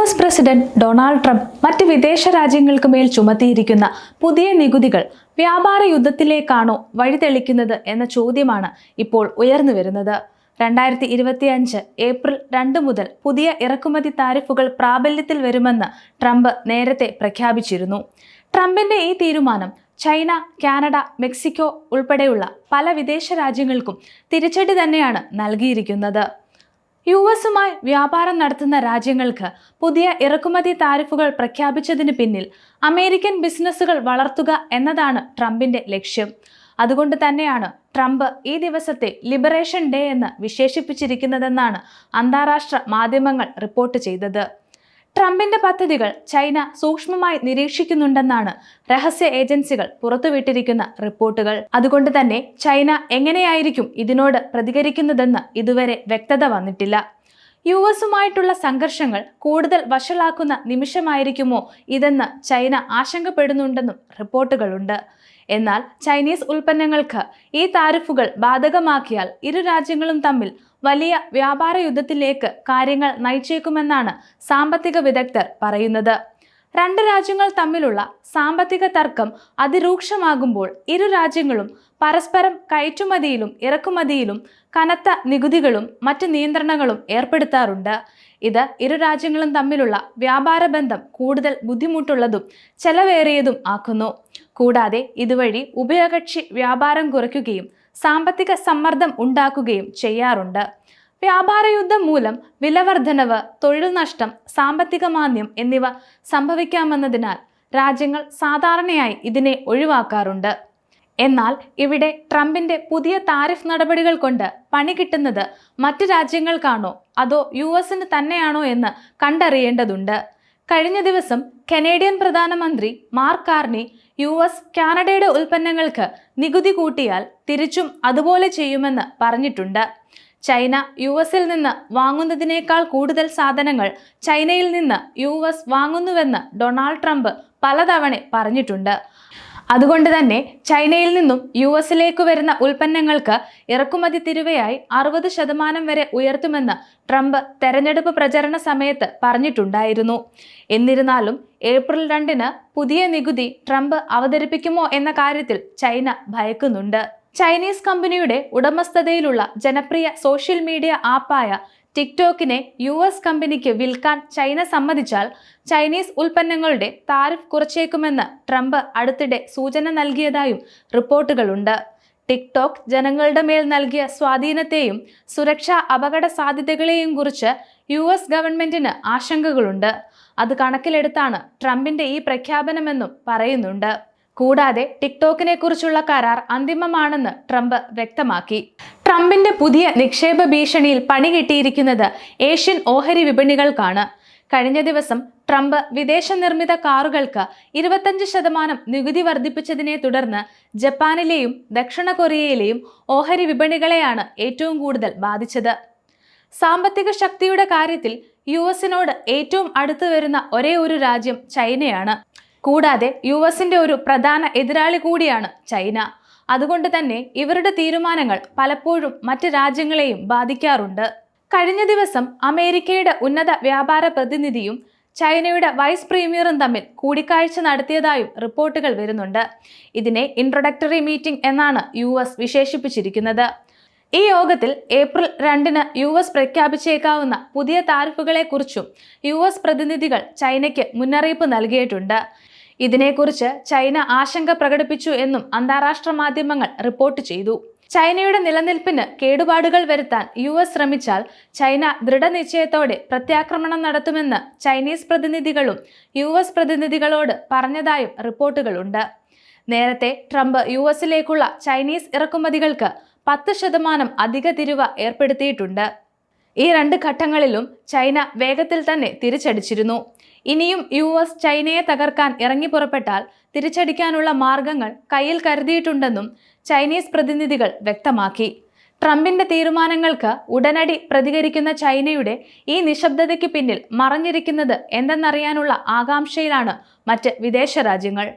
US president Donald Trump മറ്റ് വിദേശ രാജ്യങ്ങൾക്ക് മേൽ ചുമത്തിയിരിക്കുന്ന പുതിയ നികുതികൾ വ്യാപാര യുദ്ധത്തിലേക്കാണോ വഴിതെളിക്കുന്നത് എന്ന ചോദ്യമാണ് ഇപ്പോൾ ഉയർന്നു വരുന്നത്. 2025 ഏപ്രിൽ 2 മുതൽ പുതിയ ഇറക്കുമതി താരിഫുകൾ പ്രാബല്യത്തിൽ വരുമെന്ന് ട്രംപ് നേരത്തെ പ്രഖ്യാപിച്ചിരുന്നു. ട്രംപിന്റെ ഈ തീരുമാനം ചൈന, കാനഡ, മെക്സിക്കോ ഉൾപ്പെടെയുള്ള പല വിദേശ രാജ്യങ്ങൾക്കും തിരിച്ചടി തന്നെയാണ് നൽകിയിരിക്കുന്നത്. US-മായി വ്യാപാരം നടത്തുന്ന രാജ്യങ്ങൾക്ക് പുതിയ ഇറക്കുമതി താരിഫുകൾ പ്രഖ്യാപിച്ചതിന് പിന്നിൽ അമേരിക്കൻ ബിസിനസ്സുകൾ വളർത്തുക എന്നതാണ് ട്രംപിന്റെ ലക്ഷ്യം. അതുകൊണ്ട് തന്നെയാണ് ട്രംപ് ഈ ദിവസത്തെ ലിബറേഷൻ ഡേ എന്ന് വിശേഷിപ്പിച്ചിരിക്കുന്നതെന്നാണ് അന്താരാഷ്ട്ര മാധ്യമങ്ങൾ റിപ്പോർട്ട് ചെയ്തത്. ട്രംപിന്റെ പദ്ധതികൾ ചൈന സൂക്ഷ്മമായി നിരീക്ഷിക്കുന്നുണ്ടെന്നാണ് രഹസ്യ ഏജൻസികൾ പുറത്തുവിട്ടിരിക്കുന്ന റിപ്പോർട്ടുകൾ. അതുകൊണ്ട് തന്നെ ചൈന എങ്ങനെയായിരിക്കും ഇതിനോട് പ്രതികരിക്കുന്നതെന്ന് ഇതുവരെ വ്യക്തത വന്നിട്ടില്ല. US-ഉമായിട്ടുള്ള സംഘർഷങ്ങൾ കൂടുതൽ വഷളാക്കുന്ന നിമിഷമായിരിക്കുമോ ഇതെന്ന് ചൈന ആശങ്കപ്പെടുന്നുണ്ടെന്നും റിപ്പോർട്ടുകളുണ്ട്. എന്നാൽ ചൈനീസ് ഉൽപ്പന്നങ്ങൾക്ക് ഈ താരിഫുകൾ ബാധകമാക്കിയാൽ ഇരു രാജ്യങ്ങളും തമ്മിൽ വലിയ വ്യാപാര യുദ്ധത്തിലേക്ക് കാര്യങ്ങൾ നയിച്ചേക്കുമെന്നാണ് സാമ്പത്തിക വിദഗ്ധർ പറയുന്നത്. രണ്ട് രാജ്യങ്ങൾ തമ്മിലുള്ള സാമ്പത്തിക തർക്കം അതിരൂക്ഷമാകുമ്പോൾ ഇരു രാജ്യങ്ങളും പരസ്പരം കയറ്റുമതിയിലും ഇറക്കുമതിയിലും കനത്ത നികുതികളും മറ്റ് നിയന്ത്രണങ്ങളും ഏർപ്പെടുത്താറുണ്ട്. ഇത് ഇരു രാജ്യങ്ങളും തമ്മിലുള്ള വ്യാപാര ബന്ധം കൂടുതൽ ബുദ്ധിമുട്ടുള്ളതും ചെലവേറിയതും ആക്കുന്നു. കൂടാതെ ഇതുവഴി ഉഭയകക്ഷി വ്യാപാരം കുറയ്ക്കുകയും സാമ്പത്തിക സമ്മർദ്ദം ഉണ്ടാക്കുകയും ചെയ്യാറുണ്ട്. വ്യാപാര യുദ്ധം മൂലം വിലവർദ്ധനവ്, തൊഴിൽ നഷ്ടം, സാമ്പത്തിക മാന്ദ്യം എന്നിവ സംഭവിക്കാമെന്നതിനാൽ രാജ്യങ്ങൾ സാധാരണയായി ഇതിനെ ഒഴിവാക്കാറുണ്ട്. എന്നാൽ ഇവിടെ ട്രംപിന്റെ പുതിയ താരിഫ് നടപടികൾ കൊണ്ട് പണി കിട്ടുന്നത് മറ്റ് രാജ്യങ്ങൾക്കാണോ അതോ US-ന് തന്നെയാണോ എന്ന് കണ്ടറിയേണ്ടതുണ്ട്. കഴിഞ്ഞ ദിവസം കനേഡിയൻ പ്രധാനമന്ത്രി മാർക്ക് കാർണി US കാനഡയുടെ ഉൽപ്പന്നങ്ങൾക്ക് നികുതി കൂട്ടിയാൽ തിരിച്ചും അതുപോലെ ചെയ്യുമെന്ന് പറഞ്ഞിട്ടുണ്ട്. ചൈന US-ൽ നിന്ന് വാങ്ങുന്നതിനേക്കാൾ കൂടുതൽ സാധനങ്ങൾ ചൈനയിൽ നിന്ന് US വാങ്ങുന്നുവെന്ന് ഡൊണാൾഡ് ട്രംപ് പലതവണ പറഞ്ഞിട്ടുണ്ട്. അതുകൊണ്ട് തന്നെ ചൈനയിൽ നിന്നും US-ലേക്ക് വരുന്ന ഉൽപ്പന്നങ്ങൾക്ക് ഇറക്കുമതി തീരുവയായി 60% വരെ ഉയർത്തുമെന്ന് ട്രംപ് തെരഞ്ഞെടുപ്പ് പ്രചരണ സമയത്ത് പറഞ്ഞിട്ടുണ്ടായിരുന്നു. എന്നിരുന്നാലും ഏപ്രിൽ 2-ന് പുതിയ നികുതി ട്രംപ് അവതരിപ്പിക്കുമോ എന്ന കാര്യത്തിൽ ചൈന ഭയക്കുന്നുണ്ട്. ചൈനീസ് കമ്പനിയുടെ ഉടമസ്ഥതയിലുള്ള ജനപ്രിയ സോഷ്യൽ മീഡിയ ആപ്പായ ടിക്ടോക്കിനെ US കമ്പനിക്ക് വിൽക്കാൻ ചൈന സമ്മതിച്ചാൽ ചൈനീസ് ഉൽപ്പന്നങ്ങളുടെ താരിഫ് കുറച്ചേക്കുമെന്ന് ട്രംപ് അടുത്തിടെ സൂചന നൽകിയതായും റിപ്പോർട്ടുകളുണ്ട്. ടിക്ടോക്ക് ജനങ്ങളുടെ മേൽ നൽകിയ സ്വാധീനത്തെയും സുരക്ഷാ അപകട സാധ്യതകളെയും കുറിച്ച് US ഗവൺമെന്റിന് ആശങ്കകളുണ്ട്. അത് കണക്കിലെടുത്താണ് ട്രംപിന്റെ ഈ പ്രഖ്യാപനമെന്നും പറയുന്നുണ്ട്. കൂടാതെ ടിക്ടോക്കിനെ കുറിച്ചുള്ള കരാർ അന്തിമമാണെന്ന് ട്രംപ് വ്യക്തമാക്കി. ട്രംപിന്റെ പുതിയ നിക്ഷേപ ഭീഷണിയിൽ പണി കിട്ടിയിരിക്കുന്നത് ഏഷ്യൻ ഓഹരി വിപണികൾക്കാണ്. കഴിഞ്ഞ ദിവസം ട്രംപ് വിദേശ നിർമ്മിത കാറുകൾക്ക് 25% നികുതി വർദ്ധിപ്പിച്ചതിനെ തുടർന്ന് ജപ്പാനിലെയും ദക്ഷിണ കൊറിയയിലെയും ഓഹരി വിപണികളെയാണ് ഏറ്റവും കൂടുതൽ ബാധിച്ചത്. സാമ്പത്തിക ശക്തിയുടെ കാര്യത്തിൽ US-നോട് ഏറ്റവും അടുത്ത് വരുന്ന ഒരേ ഒരു രാജ്യം ചൈനയാണ്. കൂടാതെ US-ന്റെ ഒരു പ്രധാന എതിരാളി കൂടിയാണ് ചൈന. അതുകൊണ്ട് തന്നെ ഇവരുടെ തീരുമാനങ്ങൾ പലപ്പോഴും മറ്റ് രാജ്യങ്ങളെയും ബാധിക്കാറുണ്ട്. കഴിഞ്ഞ ദിവസം അമേരിക്കയുടെ ഉന്നത വ്യാപാര പ്രതിനിധിയും ചൈനയുടെ വൈസ് പ്രീമിയറും തമ്മിൽ കൂടിക്കാഴ്ച നടത്തിയതായും റിപ്പോർട്ടുകൾ വരുന്നുണ്ട്. ഇതിനെ ഇൻട്രൊഡക്ടറി മീറ്റിംഗ് എന്നാണ് US വിശേഷിപ്പിച്ചിരിക്കുന്നത്. ഈ യോഗത്തിൽ ഏപ്രിൽ 2-ന് US പ്രഖ്യാപിച്ചേക്കാവുന്ന പുതിയ താരിഫുകളെക്കുറിച്ചും US പ്രതിനിധികൾ ചൈനയ്ക്ക് മുന്നറിയിപ്പ് നൽകിയിട്ടുണ്ട്. ഇതിനെക്കുറിച്ച് ചൈന ആശങ്ക പ്രകടിപ്പിച്ചു എന്നും അന്താരാഷ്ട്ര മാധ്യമങ്ങൾ റിപ്പോർട്ട് ചെയ്തു. ചൈനയുടെ നിലനിൽപ്പിന് കേടുപാടുകൾ വരുത്താൻ US ശ്രമിച്ചാൽ ചൈന ദൃഢനിശ്ചയത്തോടെ പ്രത്യാക്രമണം നടത്തുമെന്ന് ചൈനീസ് പ്രതിനിധികളും US പ്രതിനിധികളോട് പറഞ്ഞതായും റിപ്പോർട്ടുകളുണ്ട്. നേരത്തെ ട്രംപ് US-ലേക്കുള്ള ചൈനീസ് ഇറക്കുമതികൾക്ക് 10% അധിക തിരുവ ഏർപ്പെടുത്തിയിട്ടുണ്ട്. ഈ രണ്ട് ഘട്ടങ്ങളിലും ചൈന വേഗത്തിൽ തന്നെ തിരിച്ചടിച്ചിരുന്നു. ഇനിയും US ചൈനയെ തകർക്കാൻ ഇറങ്ങി പുറപ്പെട്ടാൽ തിരിച്ചടിക്കാനുള്ള മാർഗങ്ങൾ കയ്യിൽ കരുതിയിട്ടുണ്ടെന്നും ചൈനീസ് പ്രതിനിധികൾ വ്യക്തമാക്കി. ട്രംപിന്റെ തീരുമാനങ്ങൾക്ക് ഉടനടി പ്രതികരിക്കുന്ന ചൈനയുടെ ഈ നിശബ്ദതയ്ക്ക് പിന്നിൽ മറഞ്ഞിരിക്കുന്നത് എന്തെന്നറിയാനുള്ള ആകാംക്ഷയിലാണ് മറ്റ് വിദേശ രാജ്യങ്ങൾ.